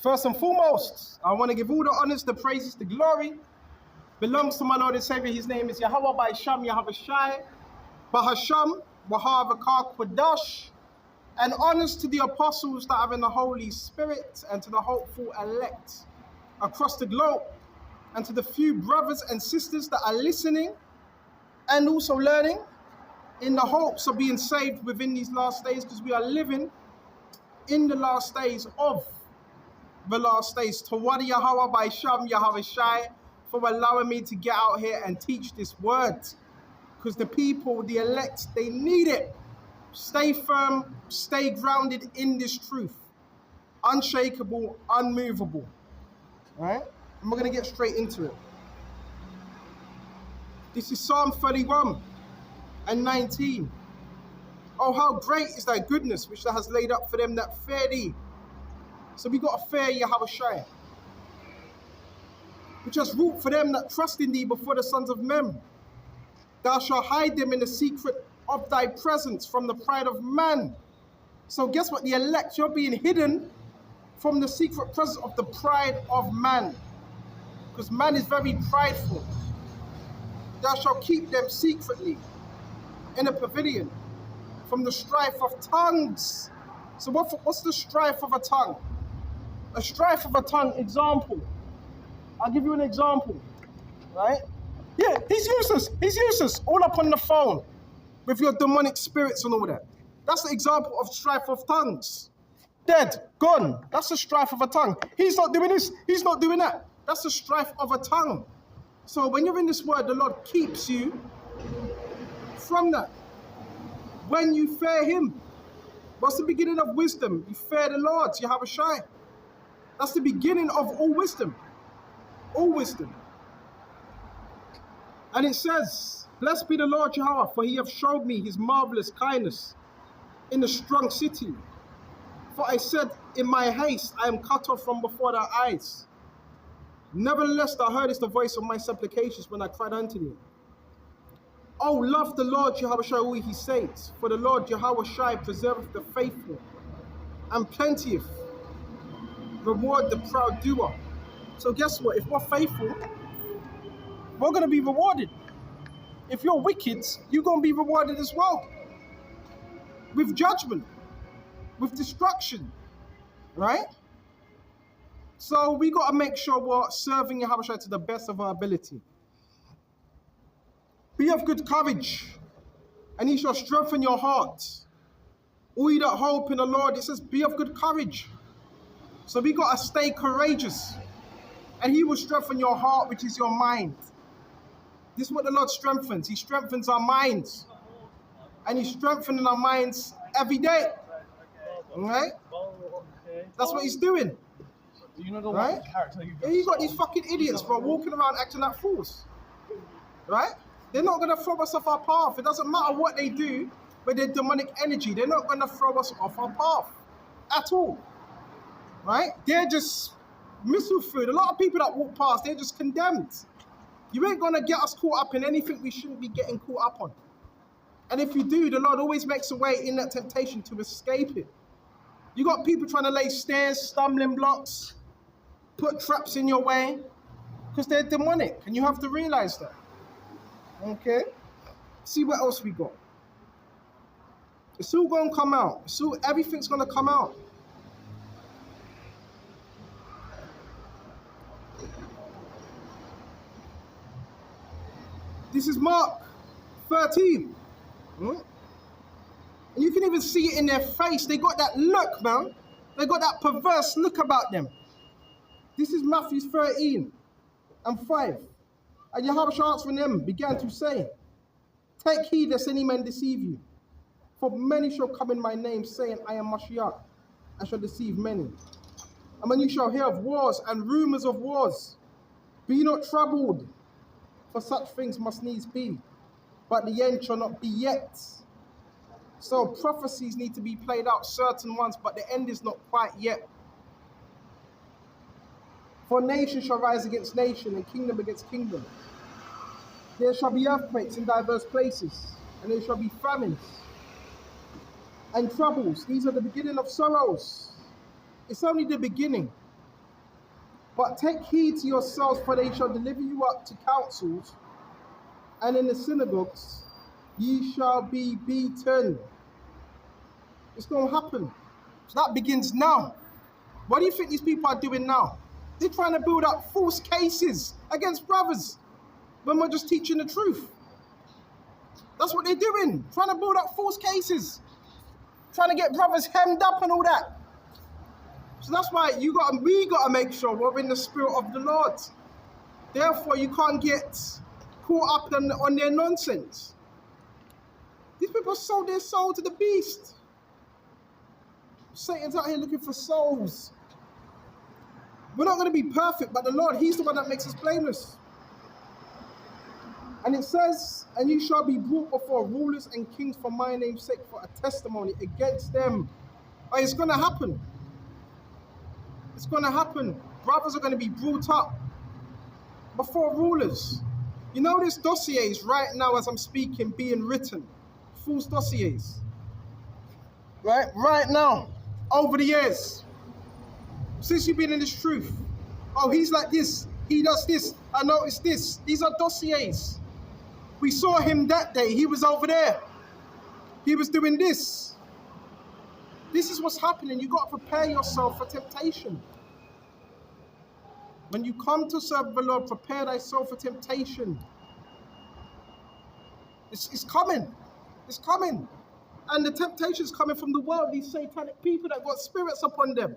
First and foremost, I want to give all the honors, the praises, the glory belongs to my Lord and Savior. His name is Yahawashi, Bahasham, Wahavakar Kwadash, and honors to the apostles that are in the Holy Spirit and to the hopeful elect across the globe, and to the few brothers and sisters that are listening and also learning in the hopes of being saved within these last days, because we are living in the last days of the last days. Tawadi Yahweh by Sham Yahawashi for allowing me to get out here and teach this word, because the people, the elect, they need it. Stay firm, stay grounded in this truth. Unshakable, unmovable. All right? And we're going to get straight into it. This is Psalm 31 and 19. Oh, how great is thy goodness, which thou hast laid up for them that fear thee. So we got to fear Yahawashi, which has wrought for them that trust in thee before the sons of men. Thou shalt hide them in the secret of thy presence from the pride of man. So guess what? The elect, you're being hidden from the secret presence of the pride of man. Because man is very prideful. Thou shalt keep them secretly in a pavilion from the strife of tongues. So what's the strife of a tongue? A strife of a tongue, example. I'll give you an example, right? Yeah, he's useless, all up on the phone with your demonic spirits and all that. That's the example of strife of tongues. Dead, gone, that's the strife of a tongue. He's not doing this, he's not doing that. That's the strife of a tongue. So when you're in this word, the Lord keeps you from that. When you fear him, what's the beginning of wisdom? You fear the Lord, Yahawashi. That's the beginning of all wisdom. All wisdom. And it says, blessed be the Lord Yahweh, for he hath showed me his marvelous kindness in the strong city. For I said, in my haste, I am cut off from before thy eyes. Nevertheless, thou heardest the voice of my supplications when I cried unto thee. Oh, love the Lord Yahawashi, all he saints, for the Lord Yahawashi preserveth the faithful, and plenteeth reward the proud doer. So guess what? If we're faithful, we're going to be rewarded. If you're wicked, you're going to be rewarded as well. With judgment, with destruction, right? So we got to make sure we're serving Yahawashi to the best of our ability. Be of good courage, and he shall strengthen your heart. All ye that hope in the Lord, it says, be of good courage. So we got to stay courageous, and he will strengthen your heart, which is your mind. This is what the Lord strengthens. He strengthens our minds, and he's strengthening our minds every day. All right? That's what he's doing. You know the right? Character and you got these fucking idiots, bro, walking around acting like fools. Right? They're not going to throw us off our path. It doesn't matter what they do with their demonic energy. They're not going to throw us off our path at all. Right? They're just missile food. A lot of people that walk past, they're just condemned. You ain't going to get us caught up in anything we shouldn't be getting caught up on. And if you do, the Lord always makes a way in that temptation to escape it. You got people trying to lay snares, stumbling blocks, put traps in your way, because they're demonic, and you have to realize that. Okay? See what else we got. It's all going to come out. Everything's going to come out. This is Mark 13. And you can even see it in their face. They got that look, man. They got that perverse look about them. This is Matthew 13 and 5. And Yahawashi answering them began to say, take heed lest any man deceive you. For many shall come in my name, saying, I am Mashiach, and shall deceive many. And when you shall hear of wars and rumors of wars, be not troubled, for such things must needs be, but the end shall not be yet. So prophecies need to be played out, certain ones, but the end is not quite yet. For nation shall rise against nation, and kingdom against kingdom. There shall be earthquakes in diverse places, and there shall be famines and troubles. These are the beginning of sorrows. It's only the beginning. But take heed to yourselves, for they shall deliver you up to councils, and in the synagogues ye shall be beaten. It's going to happen. So that begins now. What do you think these people are doing now? They're trying to build up false cases against brothers when we're just teaching the truth. That's what they're doing, trying to build up false cases, trying to get brothers hemmed up and all that. So that's why we got to make sure we're in the spirit of the Lord. Therefore, you can't get caught up on their nonsense. These people sold their soul to the beast. Satan's out here looking for souls. We're not going to be perfect, but the Lord, He's the one that makes us blameless. And it says, and you shall be brought before rulers and kings for my name's sake, for a testimony against them. Oh, it's going to happen. It's going to happen. Brothers are going to be brought up before rulers. You know, there's dossiers right now as I'm speaking being written. False dossiers. Right now. Over the years. Since you've been in this truth. Oh, he's like this. He does this. I noticed this. These are dossiers. We saw him that day. He was over there. He was doing this. This is what's happening. You've got to prepare yourself for temptation. When you come to serve the Lord, prepare thyself for temptation. It's coming. It's coming. And the temptation is coming from the world, these satanic people that got spirits upon them.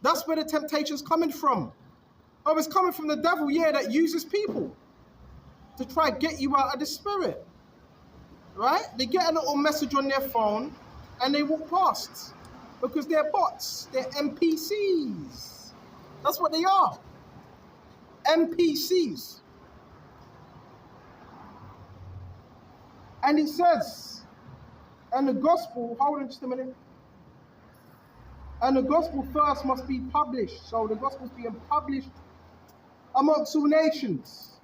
That's where the temptation is coming from. Oh, it's coming from the devil, yeah, that uses people to try to get you out of the spirit. Right? They get a little message on their phone and they walk past because they're bots. They're NPCs. That's what they are. NPCs. And it says, and the gospel, hold on just a minute. And the gospel first must be published. So the gospel's being published amongst all nations.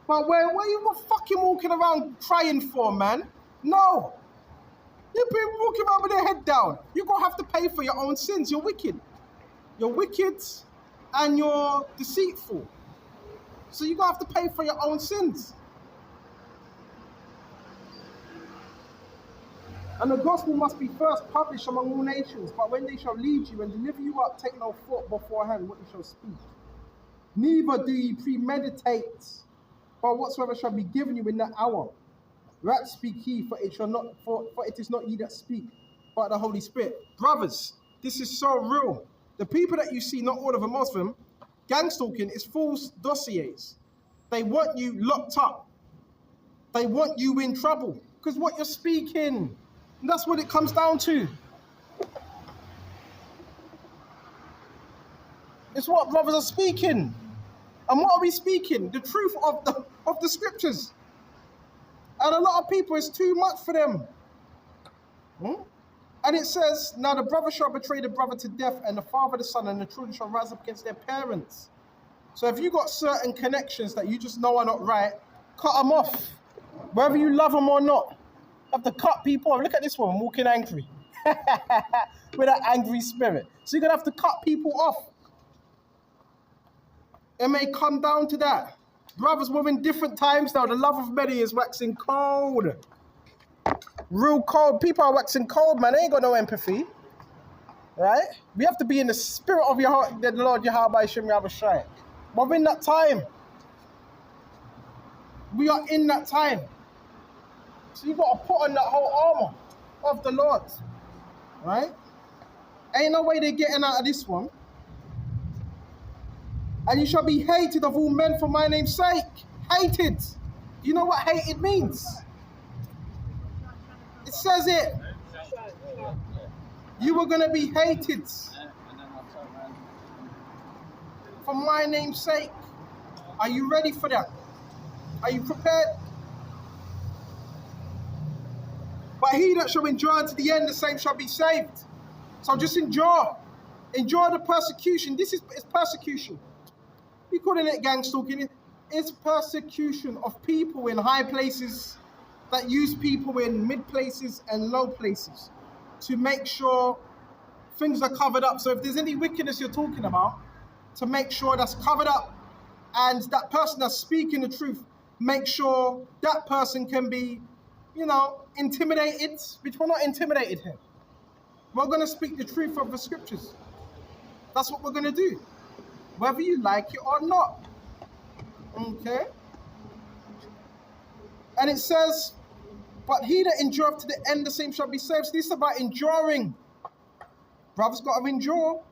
But where you fucking walking around crying for, man? No. You've been walking around with your head down. You're going to have to pay for your own sins. You're wicked. You're wicked and you're deceitful. So you're going to have to pay for your own sins. And the gospel must be first published among all nations, but when they shall lead you and deliver you up, take no thought beforehand what you shall speak. Neither do ye premeditate, but whatsoever shall be given you in that hour. That speak ye, for it is not ye that speak, but the Holy Spirit. Brothers, this is so real. The people that you see, not all of them Muslim, gang stalking is false dossiers. They want you locked up. They want you in trouble because what you're speaking. And that's what it comes down to. It's what brothers are speaking. And what are we speaking? The truth of the scriptures. And a lot of people, it's too much for them. And it says, now the brother shall betray the brother to death, and the father the son, and the children shall rise up against their parents. So if you got certain connections that you just know are not right, cut them off. Whether you love them or not. You have to cut people off. Look at this one, walking angry. With that angry spirit. So you're going to have to cut people off. It may come down to that. Brothers, we're in different times now. The love of many is waxing cold. Real cold. People are waxing cold, man. They ain't got no empathy. Right? We have to be in the spirit of the Lord Yahawashi. We're in that time. We are in that time. So you've got to put on that whole armor of the Lord. Right? Ain't no way they're getting out of this one. And you shall be hated of all men for my name's sake. Hated. Do you know what hated means? It says it. You were going to be hated for my name's sake. Are you ready for that? Are you prepared? But he that shall endure unto the end, the same shall be saved. So just endure. Endure the persecution. This is persecution. We calling it gang stalking. It's persecution of people in high places that use people in mid places and low places to make sure things are covered up. So if there's any wickedness you're talking about, to make sure that's covered up, and that person that's speaking the truth, make sure that person can be, intimidated, which we're not intimidated here. We're going to speak the truth of the scriptures. That's what we're going to do, whether you like it or not. Okay? And it says, but he that endureth to the end, the same shall be saved. So this is about enduring. Brothers got to endure.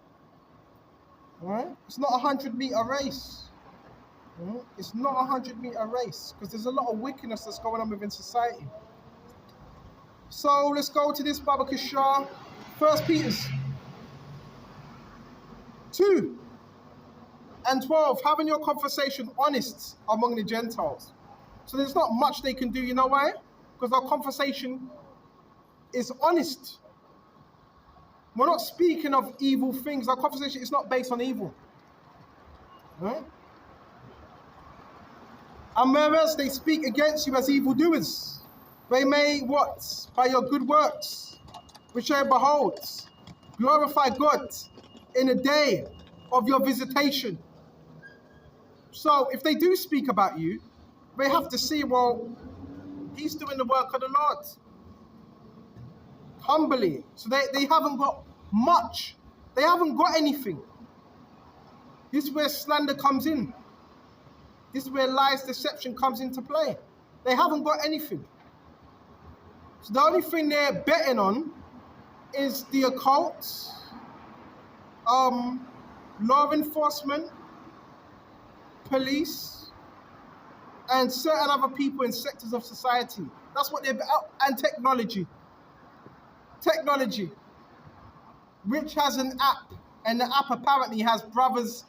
All right? It's not a 100-meter race. It's not a 100-meter race, because there's a lot of wickedness that's going on within society. So let's go to this Baba Kishar. 1 Peter 2:12, having your conversation honest among the Gentiles. So there's not much they can do, you know why? Because our conversation is honest. We're not speaking of evil things. Our conversation is not based on evil. Right? And whereas they speak against you as evildoers, they may what? By your good works, which they behold, glorify God in the day of your visitation. So if they do speak about you, they have to see, well, he's doing the work of the Lord. Humbly. So they haven't got much. They haven't got anything. This is where slander comes in. This is where lies, deception comes into play. They haven't got anything. So the only thing they're betting on is the occult, law enforcement, police, and certain other people in sectors of society. That's what they're about. And technology. Technology. Which has an app, and the app apparently has brothers.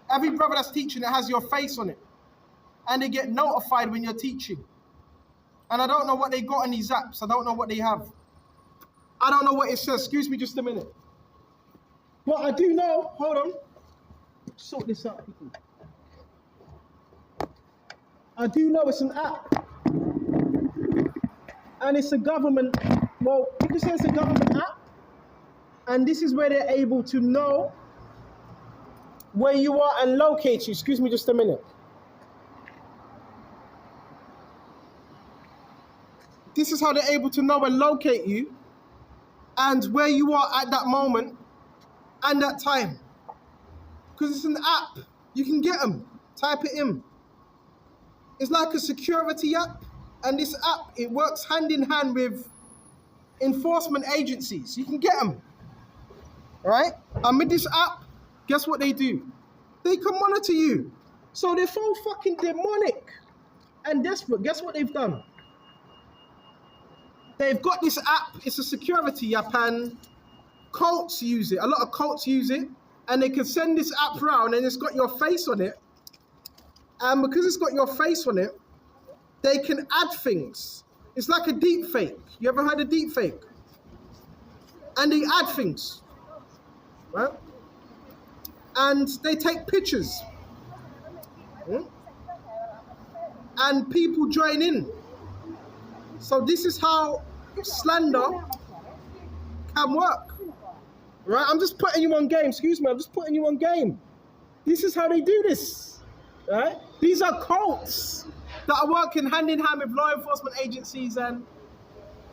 Every brother that's teaching, it has your face on it. And they get notified when you're teaching. And I don't know what they got on these apps. I don't know what they have. I don't know what it says. Excuse me just a minute. But I do know, hold on. Sort this out, people. I do know it's an app. And it's a government, well, you can say it's a government app. And this is where they're able to know where you are and locate you. Excuse me just a minute. This is how they're able to know and locate you and where you are at that moment and that time. Because it's an app. You can get them. Type it in. It's like a security app. And this app, it works hand in hand with enforcement agencies. You can get them. Right? And with this app, guess what they do? They can monitor you. So they're so fucking demonic and desperate. Guess what they've done? They've got this app. It's a security app, and cults use it. A lot of cults use it, and they can send this app round, and it's got your face on it. And because it's got your face on it, they can add things. It's like a deep fake. You ever heard of deep fake? And they add things. Right? And they take pictures. And people join in. So this is how slander can work. Right? I'm just putting you on game. Excuse me, I'm just putting you on game. This is how they do this. Right? These are cults that are working hand in hand with law enforcement agencies and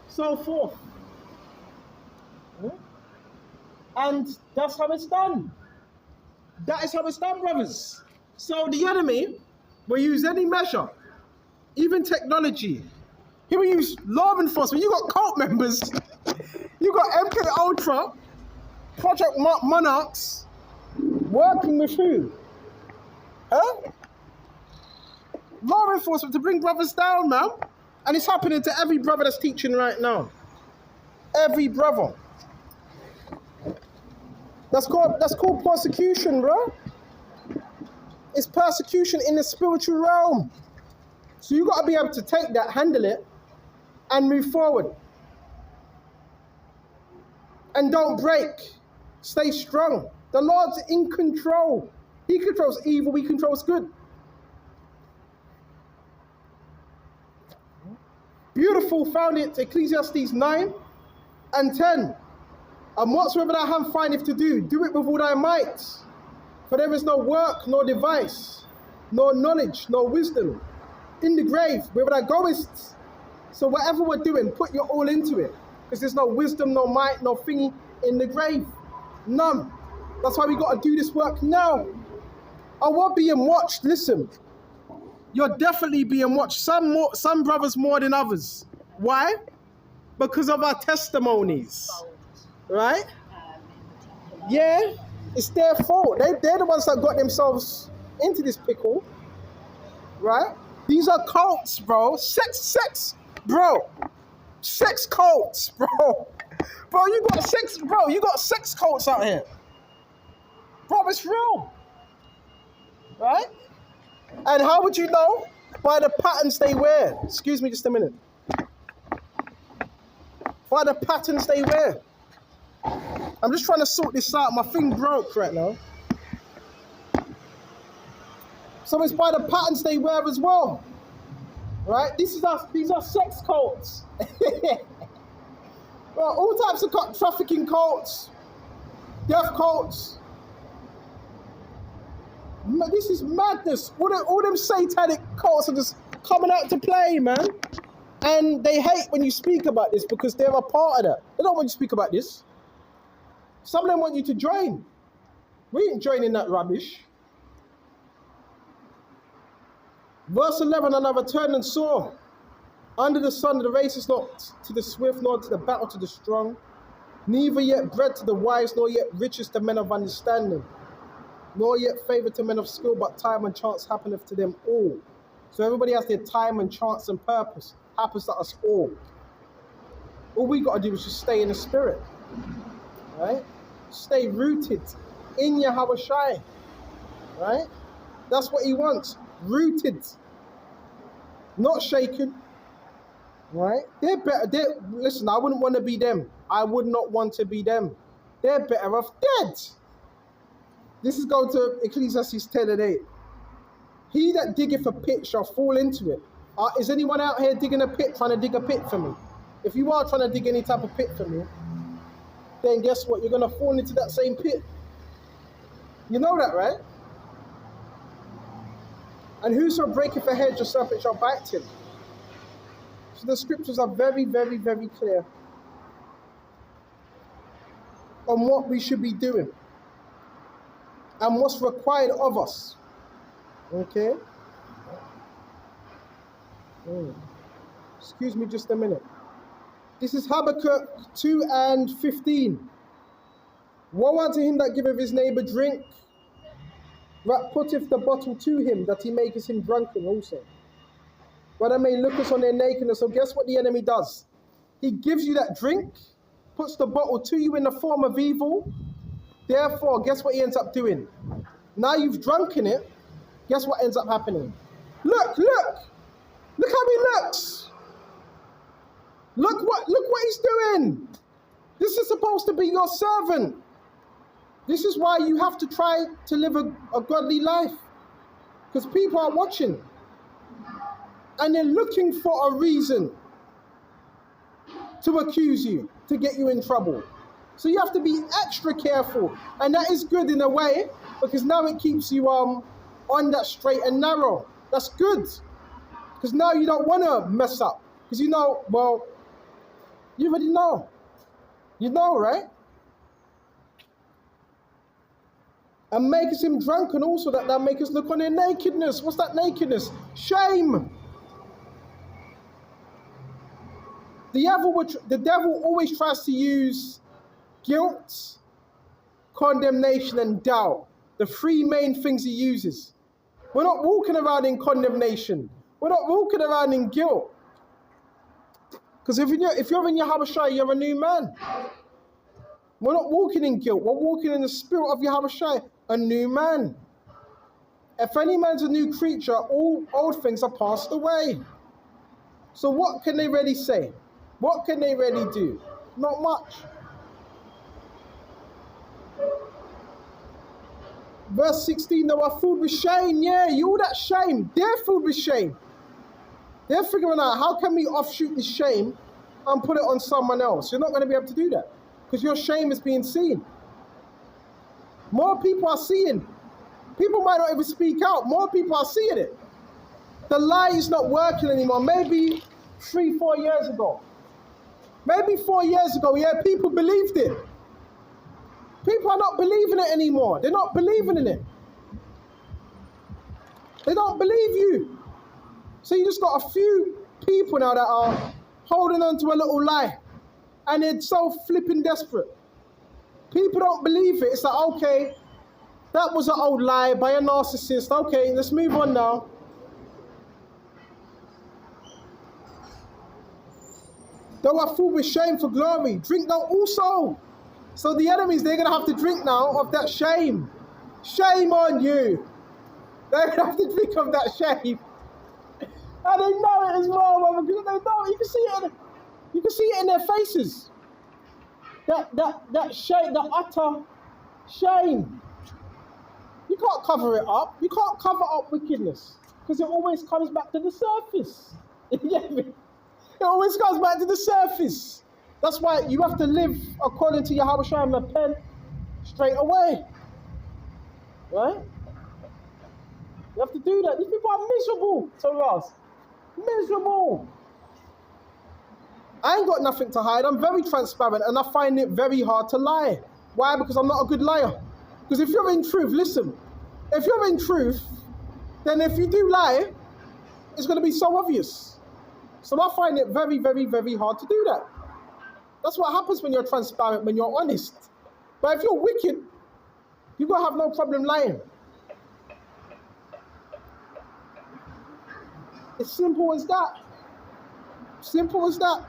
so forth. And that's how it's done. That is how it's done, brothers. So the enemy will use any measure, even technology. He will use law enforcement. You got cult members. You got MK Ultra, Project Monarchs, working with who? Huh? Law enforcement to bring brothers down, man. And it's happening to every brother that's teaching right now. Every brother. That's called persecution, bro. It's persecution in the spiritual realm. So you got to be able to take that, handle it, and move forward. And don't break. Stay strong. The Lord's in control. He controls evil, he controls good. Beautiful, found it, Ecclesiastes 9 and 10. And whatsoever thy hand findeth to do, do it with all thy might. For there is no work, nor device, nor knowledge, nor wisdom in the grave, whither thou goest. So whatever we're doing, put your all into it. Because there's no wisdom, no might, no thingy in the grave. None. That's why we got to do this work now. And we're being watched. Listen, you're definitely being watched. Some brothers more than others. Why? Because of our testimonies. Right? Yeah, it's their fault. They're the ones that got themselves into this pickle. Right? These are cults, bro. Sex, bro. Sex cults, bro. Bro, you got sex cults out here. Bro, it's real. Right? And how would you know? By the patterns they wear. Excuse me just a minute. By the patterns they wear. I'm just trying to sort this out. My thing broke right now. So it's by the patterns they wear as well. Right? These are sex cults. Well, all types of trafficking cults, death cults. This is madness. All them satanic cults are just coming out to play, man. And they hate when you speak about this because they're a part of that. They don't want you to speak about this. Some of them want you to join. We ain't joining that rubbish. Verse 11, and I returned and saw, under the sun the race is not to the swift, nor to the battle to the strong, neither yet bread to the wise, nor yet riches to men of understanding, nor yet favor to men of skill, but time and chance happeneth to them all. So everybody has their time and chance and purpose. Happens to us all. All we got to do is just stay in the spirit. Right? Stay rooted in Yahawashi. Right? That's what he wants. Rooted. Not shaken. Right? They're better. Listen, I wouldn't want to be them. I would not want to be them. They're better off dead. This is going to Ecclesiastes 10:8. He that diggeth a pit shall fall into it. Is anyone out here digging a pit, trying to dig a pit for me? If you are trying to dig any type of pit for me, then guess what? You're going to fall into that same pit. You know that, right? And whoso breaketh a hedge, the serpent shall bite him. So the scriptures are very, very, very clear on what we should be doing and what's required of us. Okay? Excuse me just a minute. This is Habakkuk 2:15. Woe unto him that giveth his neighbor drink, that putteth the bottle to him, that he maketh him drunken also. Whether may look us on their nakedness. So guess what the enemy does? He gives you that drink, puts the bottle to you in the form of evil. Therefore, guess what he ends up doing? Now you've drunken it, guess what ends up happening? Look how he looks. Look what he's doing. This is supposed to be your servant. This is why you have to try to live a godly life. Because people are watching. And they're looking for a reason to accuse you, to get you in trouble. So you have to be extra careful. And that is good in a way, because now it keeps you on that straight and narrow. That's good. Because now you don't want to mess up. Because you know, well, you already know. You know, right? And makes him drunken also, that thou makest look on their nakedness. What's that nakedness? Shame. The devil always tries to use guilt, condemnation, and doubt. The three main things he uses. We're not walking around in condemnation. We're not walking around in guilt. Because if you're in Yahawashi, you're a new man. We're not walking in guilt. We're walking in the spirit of Yahawashi, a new man. If any man's a new creature, all old things are passed away. So what can they really say? What can they really do? Not much. Verse 16, they are filled with shame. Yeah, you all that shame. They're filled with shame. They're figuring out, how can we offshoot this shame and put it on someone else? You're not going to be able to do that because your shame is being seen. More people are seeing People might not even speak out. More people are seeing it. The lie is not working anymore. Maybe 3-4 years ago. Maybe 4 years ago, yeah, people believed it. People are not believing it anymore. They're not believing in it. They don't believe you. So you just got a few people now that are holding on to a little lie. And it's so flipping desperate. People don't believe it. It's like, okay, that was an old lie by a narcissist. Okay, let's move on now. Though I full with shame for glory, drink thou also. So the enemies, they're going to have to drink now of that shame. Shame on you. They're going to have to drink of that shame. And they know it as well, because they know it. You can see it in their faces. That shame, the utter shame. You can't cover it up. You can't cover up wickedness, because it always comes back to the surface. You get me? It always comes back to the surface. That's why you have to live according to Yahawashi and repent straight away. Right? You have to do that. These people are miserable to us. Miserable. I ain't got nothing to hide. I'm very transparent, and I find it very hard to lie. Why? Because I'm not a good liar. Because if you're in truth, listen, if you're in truth, then if you do lie, it's going to be so obvious. So I find it very, very, very hard to do that. That's what happens when you're transparent, when you're honest. But if you're wicked, you're going to have no problem lying. It's simple as that. Simple as that.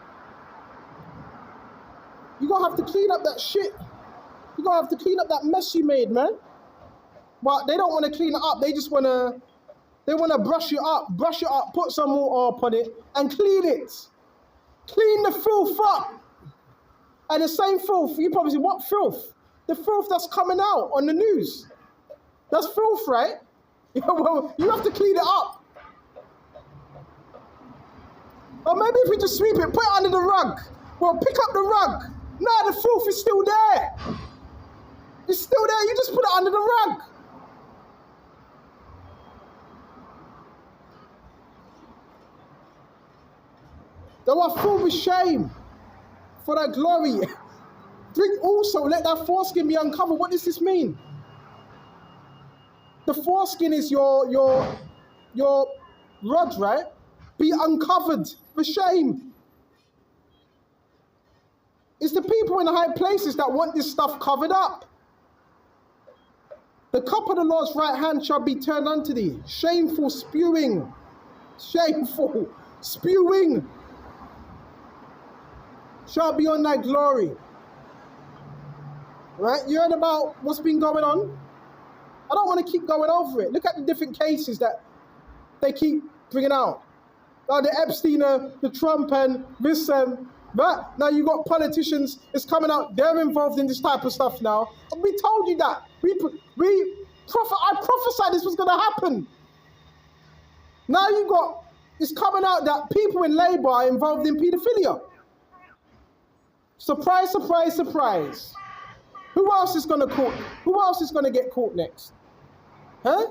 You're going to have to clean up that shit. You're going to have to clean up that mess you made, man. But they don't want to clean it up. They just want to... They want to brush it up, put some water upon it, and clean it. Clean the filth up. And the same filth, you probably say, what filth? The filth that's coming out on the news. That's filth, right? Well, you have to clean it up. Or maybe if we just sweep it, put it under the rug. Well, pick up the rug. No, the filth is still there. It's still there, you just put it under the rug. Thou art full with shame for thy glory. Drink also, let thy foreskin be uncovered. What does this mean? The foreskin is your rod, right? Be uncovered for shame. It's the people in the high places that want this stuff covered up. The cup of the Lord's right hand shall be turned unto thee. Shameful spewing. Shameful spewing shall be on thy glory. Right? You heard about what's been going on? I don't want to keep going over it. Look at the different cases that they keep bringing out. The Epstein, the Trump, and this and that. Now you got politicians, it's coming out, they're involved in this type of stuff now. And we told you that. I prophesied this was going to happen. Now you got, it's coming out that people in Labour are involved in paedophilia. Surprise, surprise, surprise. Who else is going to court? Who else is going to get caught next? Huh?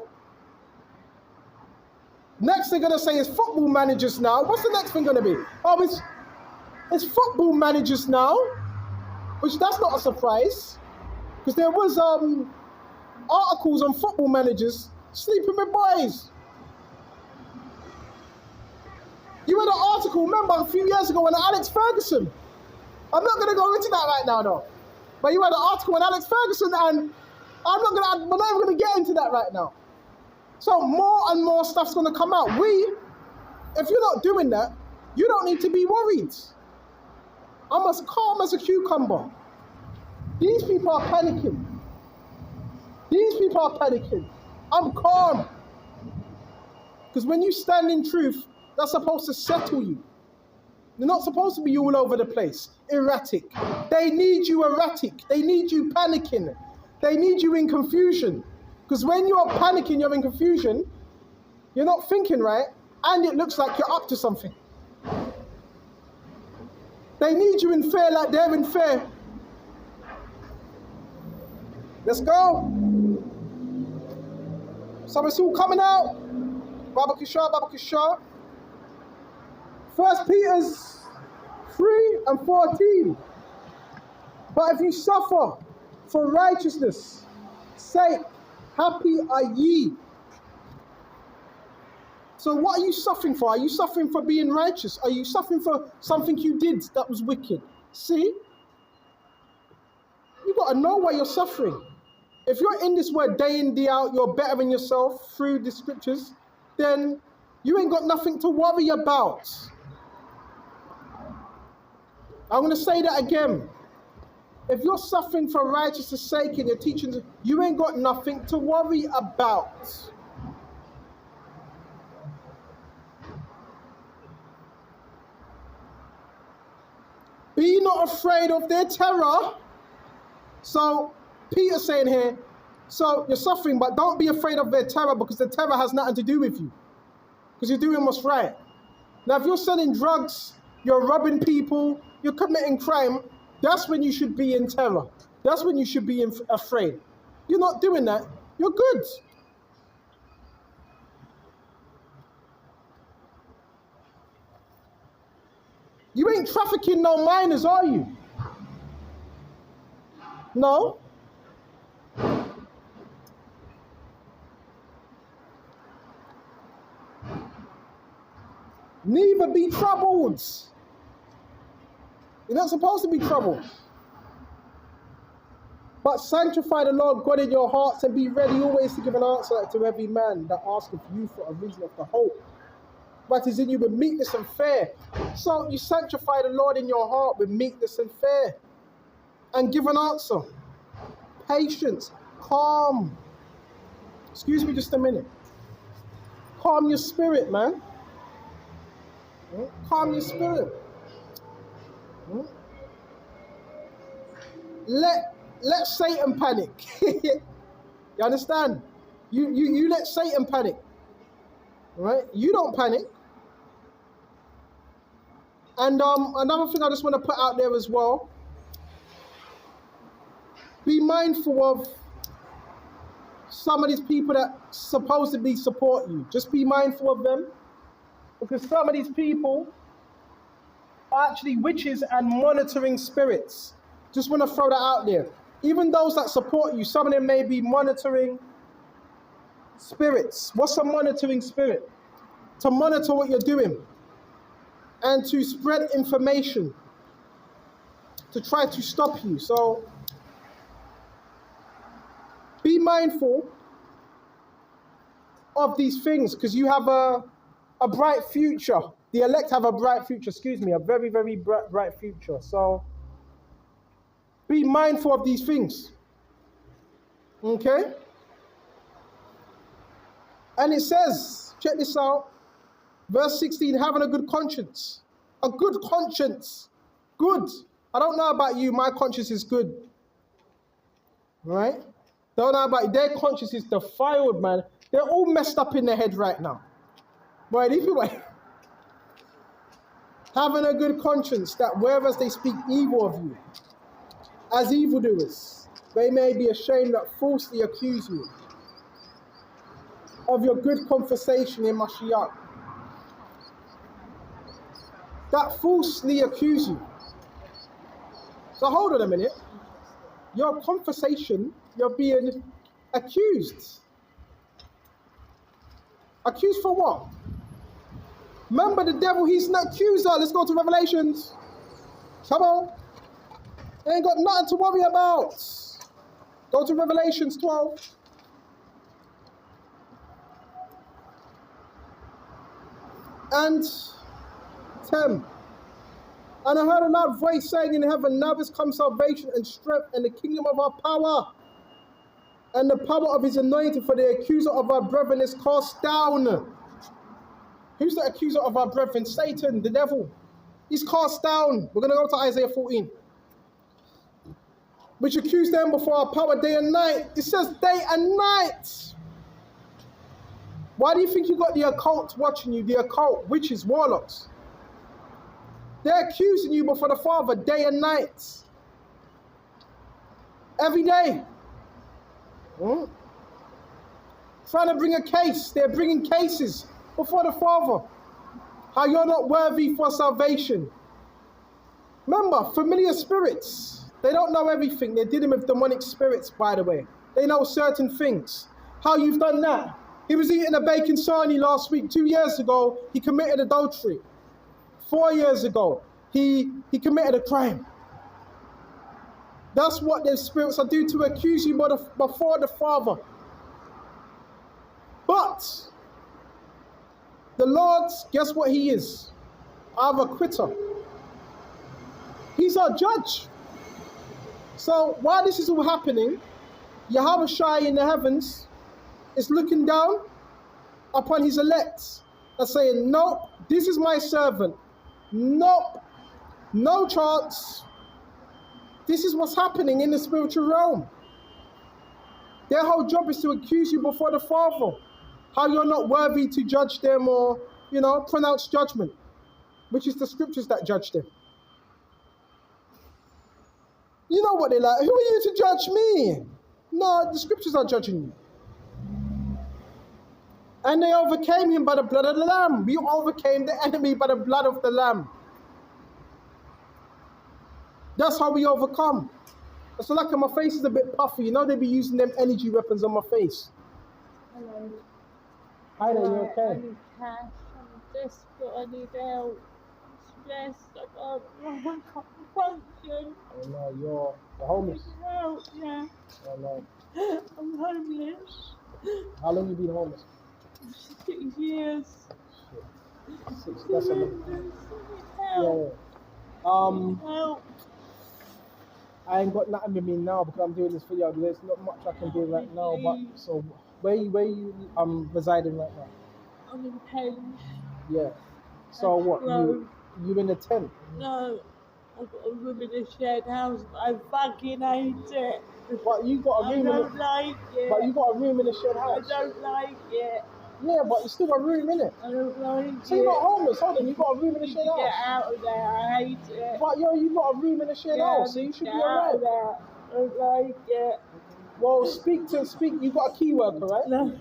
Next they're going to say is football managers now. What's the next thing going to be? Oh, it's football managers now, which that's not a surprise, because there was articles on football managers sleeping with boys. You read an article, remember, a few years ago when Alex Ferguson. I'm not going to go into that right now, though. But you had an article on Alex Ferguson, and we're not even going to get into that right now. So more and more stuff's going to come out. If you're not doing that, you don't need to be worried. I'm as calm as a cucumber. These people are panicking. These people are panicking. I'm calm. Because when you stand in truth, that's supposed to settle you. They're not supposed to be all over the place, erratic. They need you erratic. They need you panicking. They need you in confusion. Because when you're panicking, you're in confusion, you're not thinking right, and it looks like you're up to something. They need you in fear like they're in fear. Let's go. Someone's still coming out. Baba Kishar. 1 Peter's 3:14. But if you suffer for righteousness' sake, happy are ye. So what are you suffering for? Are you suffering for being righteous? Are you suffering for something you did that was wicked? See? You got to know why you're suffering. If you're in this word day in, day out, you're bettering yourself through the scriptures, then you ain't got nothing to worry about. I'm going to say that again. If you're suffering for righteousness' sake in your teachings, you ain't got nothing to worry about. Be not afraid of their terror. So Peter's saying here, so you're suffering, but don't be afraid of their terror, because the terror has nothing to do with you. Because you're doing what's right. Now, if you're selling drugs, you're robbing people, you're committing crime, that's when you should be in terror. That's when you should be afraid. You're not doing that. You're good. You ain't trafficking no minors, are you? No. Neither be troubled. You're not supposed to be troubled. But sanctify the Lord God in your hearts, and be ready always to give an answer to every man that asketh you for a reason of the hope that is in you with meekness and fear. So you sanctify the Lord in your heart with meekness and fear, and give an answer. Patience, calm. Excuse me just a minute. Calm your spirit, man. Calm your spirit. Let Satan panic. You understand? You let Satan panic. Right? You don't panic. And another thing I just want to put out there as well. Be mindful of some of these people that supposedly support you. Just be mindful of them. Because some of these people are actually witches and monitoring spirits. Just want to throw that out there. Even those that support you, some of them may be monitoring spirits. What's a monitoring spirit? To monitor what you're doing and to spread information to try to stop you. So be mindful of these things, because you have a bright future. The elect have a bright future, a very, very bright future. So be mindful of these things. Okay? And it says, check this out, verse 16, having a good conscience. A good conscience. Good. I don't know about you, my conscience is good. Right? Don't know about you, their conscience is defiled, man. They're all messed up in their head right now. Right, anyway. Having a good conscience, that whereas they speak evil of you, as evildoers, they may be ashamed that falsely accuse you of your good conversation in Mashiach. That falsely accuse you. So hold on a minute. Your conversation, you're being accused. Accused for what? Remember, the devil, he's an accuser. Let's go to Revelations. Come on. Ain't got nothing to worry about. Go to Revelations 12. And 10. And I heard a loud voice saying in heaven, now has come salvation and strength and the kingdom of our power and the power of his anointing, for the accuser of our brethren is cast down. Who's the accuser of our brethren? Satan, the devil. He's cast down. We're going to go to Isaiah 14. Which accused them before our power day and night. It says day and night. Why do you think you got the occult watching you? The occult, witches, warlocks. They're accusing you before the Father day and night. Every day. trying to bring a case. They're bringing cases before the Father. How you're not worthy for salvation. Remember, familiar spirits, they don't know everything. They're dealing with demonic spirits, by the way. They know certain things. How you've done that. He was eating a bacon sarnie last week. 2 years ago, he committed adultery. 4 years ago, he committed a crime. That's what their spirits are doing, to accuse you before the Father. But the Lord, guess what he is? Our acquitter. He's our judge. So while this is all happening, Yahawashi in the heavens is looking down upon his elect and saying, nope, this is my servant. Nope, no chance. This is what's happening in the spiritual realm. Their whole job is to accuse you before the Father. How you're not worthy to judge them or, pronounce judgment, which is the scriptures that judge them. You know what they're like. Who are you to judge me? No, the scriptures are judging you. And they overcame him by the blood of the Lamb. We overcame the enemy by the blood of the Lamb. That's how we overcome. So like my face is a bit puffy. They be using them energy weapons on my face. Hello. Hi there, you okay? I need cash. I'm desperate. I need help. I'm stressed. I can't function. Oh no, you're homeless. Help, yeah. Oh no. I'm homeless. How long have you been homeless? 6 years. Shit. 6, that's a lot. Help. Yeah. Help. I ain't got nothing with me now because I'm doing this video. There's not much I can do right now. But so where you residing right now? I'm in Penge. Yeah. So what? You in a tent? No. I've got a room in a shared house, but I fucking hate it. But you got a room I don't like it. But you got a room in a shared house. I don't like it. Yeah, but you still got a room in it. I don't like it. So you're not homeless, hold on, you got a room in a shared house. Get out of there, I hate it. But you got a room in a shared house, so you should be alright. I don't like it. Well, speak, you got a key worker, right? No,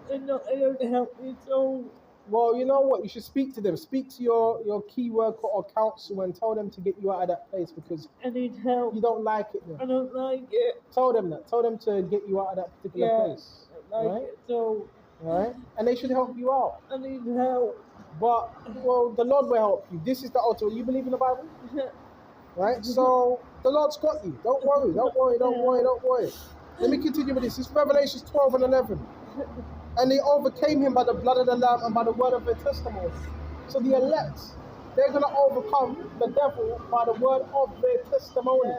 they don't help me at all. Well, you know what, you should speak to them. Speak to your key worker or council and tell them to get you out of that place because I need help. you don't like it then. I don't like it. Tell them that. Tell them to get you out of that particular place. I don't like it at all. Alright? And they should help you out. I need help. But, well, the Lord will help you. This is the ultimate. You believe in the Bible? Right? So, the Lord's got you. Don't worry. Let me continue with this. It's Revelation 12 and 11. And they overcame him by the blood of the Lamb and by the word of their testimony. So the elect, they're going to overcome the devil by the word of their testimony.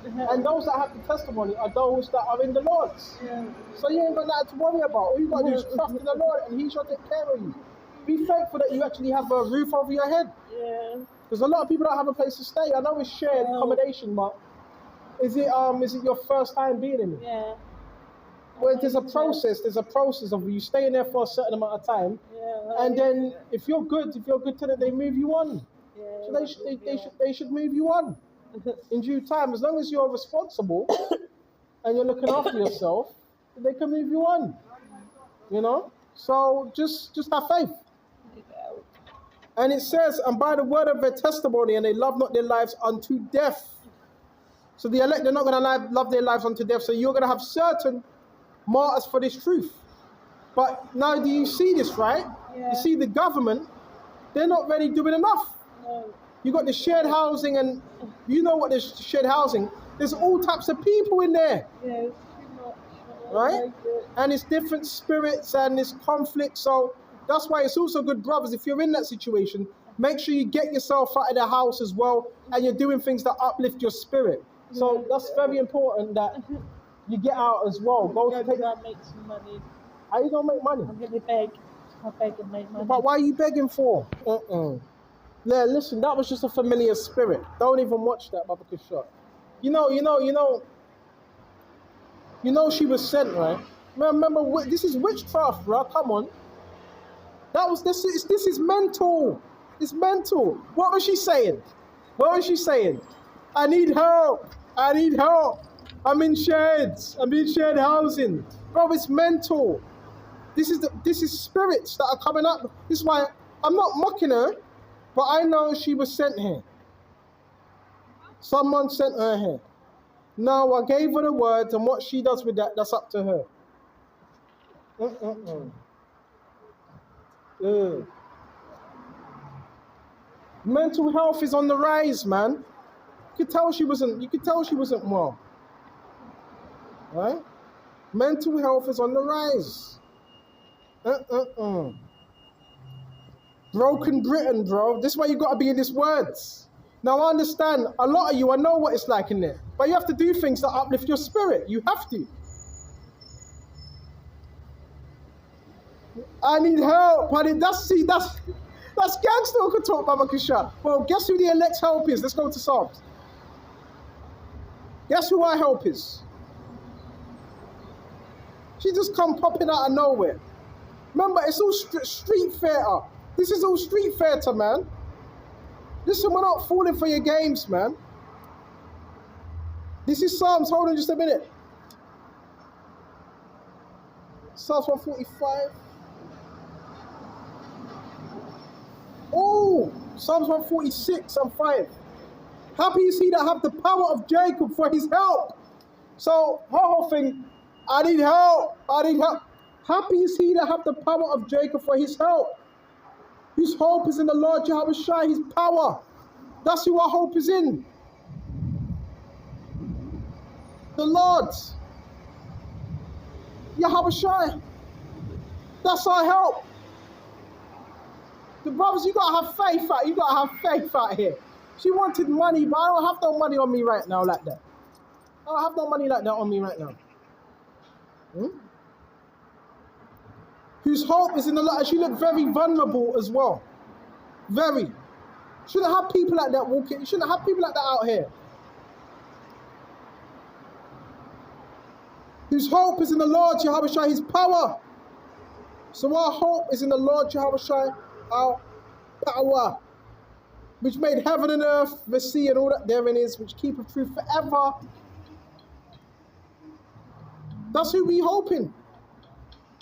And those that have the testimony are those that are in the Lord. Yeah. So you ain't got nothing to worry about. All you got to do is trust in the Lord and he shall take care of you. Be thankful that you actually have a roof over your head. Yeah. Because a lot of people don't have a place to stay. I know it's shared accommodation, but is it your first time being in it? Yeah. Well, there's a process of you staying there for a certain amount of time, and then if you're good tenant, they move you on. Yeah, So they should move you on in due time. As long as you're responsible and you're looking after yourself, they can move you on. So just have faith. And it says, and by the word of their testimony, and they love not their lives unto death. So the elect, they're not going to love their lives unto death. So you're going to have certain martyrs for this truth. But now do you see this, right? Yeah. You see the government, they're not really doing enough. No. You got the shared housing, and you know what is shared housing. There's all types of people in there. Yeah, it's too much. Right? Like it. And it's different spirits and it's conflict. So that's why it's also good, brothers, if you're in that situation, make sure you get yourself out of the house as well and you're doing things that uplift your spirit. So that's very important that you get out as well. Go to make some money. How you gonna make money? I'm gonna beg. I'll beg and make money. But why are you begging for? Yeah, listen, that was just a familiar spirit. Don't even watch that, Baba Kishore. You know she was sent, right? Remember, this is witchcraft, bro. Come on. This is mental. It's mental. What was she saying? I need help. I'm in sheds. I'm in shared housing. Bro, it's mental. This is spirits that are coming up. This is why I'm not mocking her, but I know she was sent here. Someone sent her here. Now I gave her the words, and what she does with that, that's up to her. Mental health is on the rise, man. You could tell she wasn't well. Right? Mental health is on the rise. Broken Britain, bro. This is why you gotta be in these words. Now I understand a lot of you, I know what it's like in there. But you have to do things that uplift your spirit. You have to. I need help. That's gangster who can talk, Baba Kisha. Well, guess who the elect's help is? Let's go to Psalms. Guess who our help is? She just come popping out of nowhere. Remember, it's all street theater. This is all street theater, man. Listen, we're not falling for your games, man. This is Psalms. Hold on just a minute. Psalms 145. Oh, Psalms 146 and 5. Happy is he that hath the power of Jacob for his help. So, her whole thing, I need help. Happy is he that hath the power of Jacob for his help. Whose hope is in the Lord Yahawashi, his power. That's who our hope is in. The Lord Yahawashi. That's our help. The brothers, you gotta have faith out. You gotta have faith out here. She wanted money, but I don't have no money on me right now like that. I don't have no money like that on me right now. Whose hope is in the Lord. She looked very vulnerable as well. Very. Shouldn't have people like that walking. You shouldn't have people like that out here. Whose hope is in the Lord Yahawashi, his power. So our hope is in the Lord Yahawashi, our power, which made heaven and earth, the sea and all that therein is, which keepeth true forever. That's who we hoping.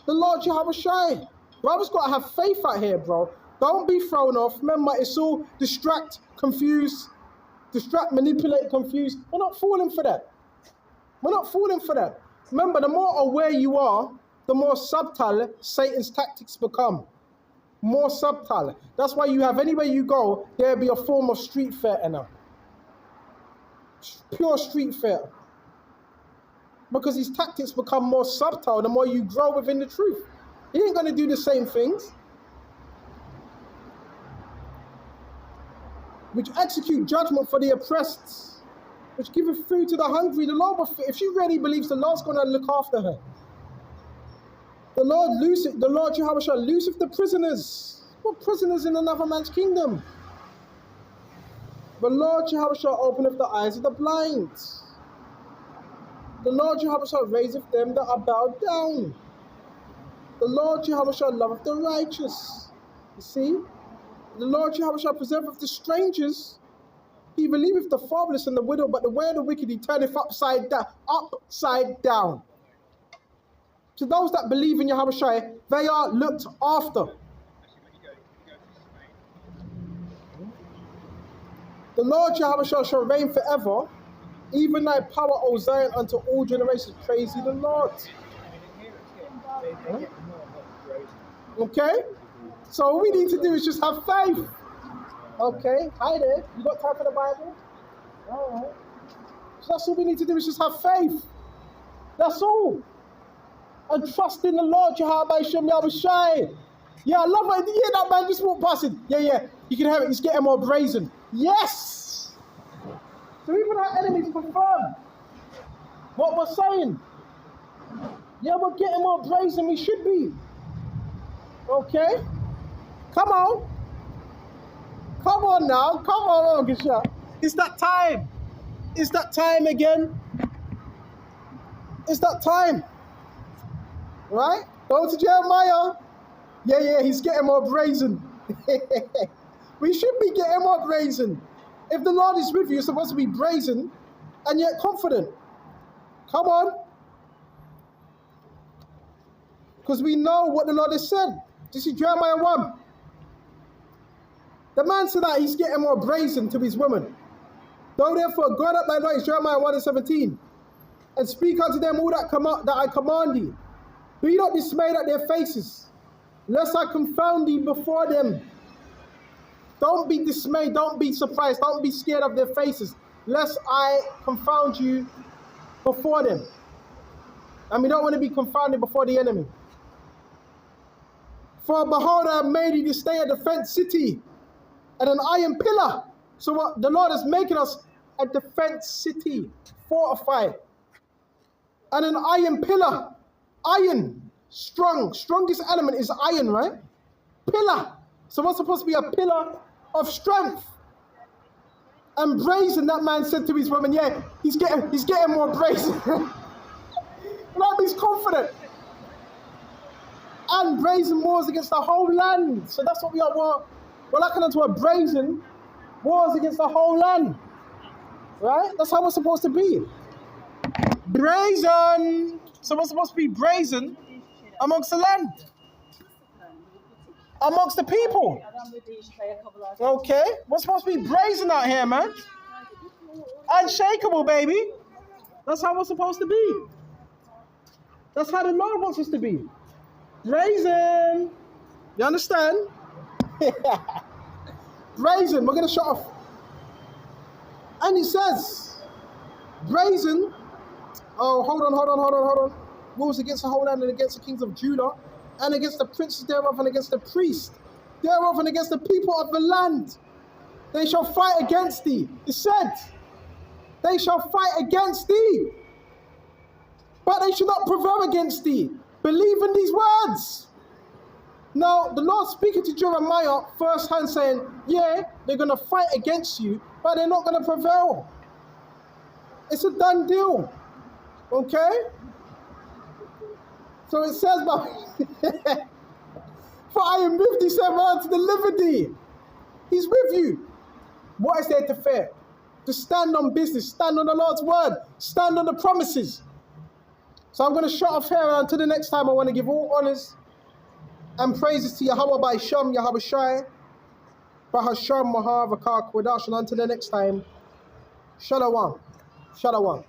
The Lord Yahawashi. Brothers got to have faith out here, bro. Don't be thrown off. Remember, it's all distract, confuse, manipulate, confuse. We're not falling for that. We're not falling for that. Remember, the more aware you are, the more subtle Satan's tactics become. More subtle. That's why you have anywhere you go, there'll be a form of street theater now. Pure street theater. Because his tactics become more subtle the more you grow within the truth. He ain't going to do the same things. Which execute judgment for the oppressed. Which giveth food to the hungry. The Lord, if she really believes the Lord's going to look after her. The Lord Yahawashi looseth the prisoners. What prisoners in another man's kingdom? The Lord Yahawashi openeth the eyes of the blind. The Lord Yahawashi raiseth them that are bowed down. The Lord Yahawashi loveth the righteous. You see? The Lord Yahawashi preserveth the strangers. He relieveth the fatherless and the widow, but the way of the wicked he turneth upside down. Upside down. To those that believe in Yahawashi, they are looked after. The Lord Yahawashi shall reign forever. Even thy power, O Zion, unto all generations. Praise ye the Lord. Okay? So all we need to do is just have faith. Okay? Hi there. You got time for the Bible? All right. So that's all we need to do is just have faith. That's all. And trust in the Lord Yahawashi. Yeah, I love it. Yeah, that man just walked past it. Yeah. You can have it. He's getting more brazen. Yes! So even our enemies confirm what we're saying. Yeah, we're getting more brazen. We should be. Okay? Come on. Come on now. Come on, Gisha. It's that time. It's that time again. It's that time. Right? Go to Jeremiah. Yeah, he's getting more brazen. We should be getting more brazen. If the Lord is with you, you're supposed to be brazen and yet confident. Come on. Because we know what the Lord has said. This is Jeremiah 1. The man said that he's getting more brazen to his women. Go therefore, gird up thy loins, Jeremiah 1 and 17, and speak unto them all that I command thee. Be not dismayed at their faces, lest I confound thee before them. Don't be dismayed, don't be surprised, don't be scared of their faces, lest I confound you before them. And we don't want to be confounded before the enemy. For behold, I have made you to stay a defense city and an iron pillar. So what the Lord is making us a defense city, fortified. And an iron pillar. Iron, strong. Strongest element is iron, right? Pillar. So what's supposed to be a pillar of strength? And brazen, that man said to his woman, yeah, he's getting more brazen. Like he's confident. And brazen wars against the whole land. So that's what we are. We're looking into a brazen wars against the whole land. Right? That's how we're supposed to be. Brazen. So we're supposed to be brazen amongst the land. Amongst the people. Okay? We're supposed to be brazen out here, man. Unshakable, baby. That's how we're supposed to be. That's how the Lord wants us to be. Brazen. You understand? Brazen. We're going to shut off. And he says, brazen. Oh, hold on. Wars against the whole land and against the kings of Judah, and against the princes thereof, and against the priests thereof, and against the people of the land. They shall fight against thee. It said, they shall fight against thee, but they shall not prevail against thee. Believe in these words. Now, the Lord speaking to Jeremiah firsthand saying, yeah, they're going to fight against you, but they're not going to prevail. It's a done deal. Okay? So it says, for I am with thee, said to deliver thee. He's with you. What is there to fear? To stand on business, stand on the Lord's word, stand on the promises. So I'm going to shut off here, and until the next time, I want to give all honors and praises to Yahweh by Shem, Yahawashi, Bahasham, Mahavakar, Kodash, and until the next time, Shalom. Shalom.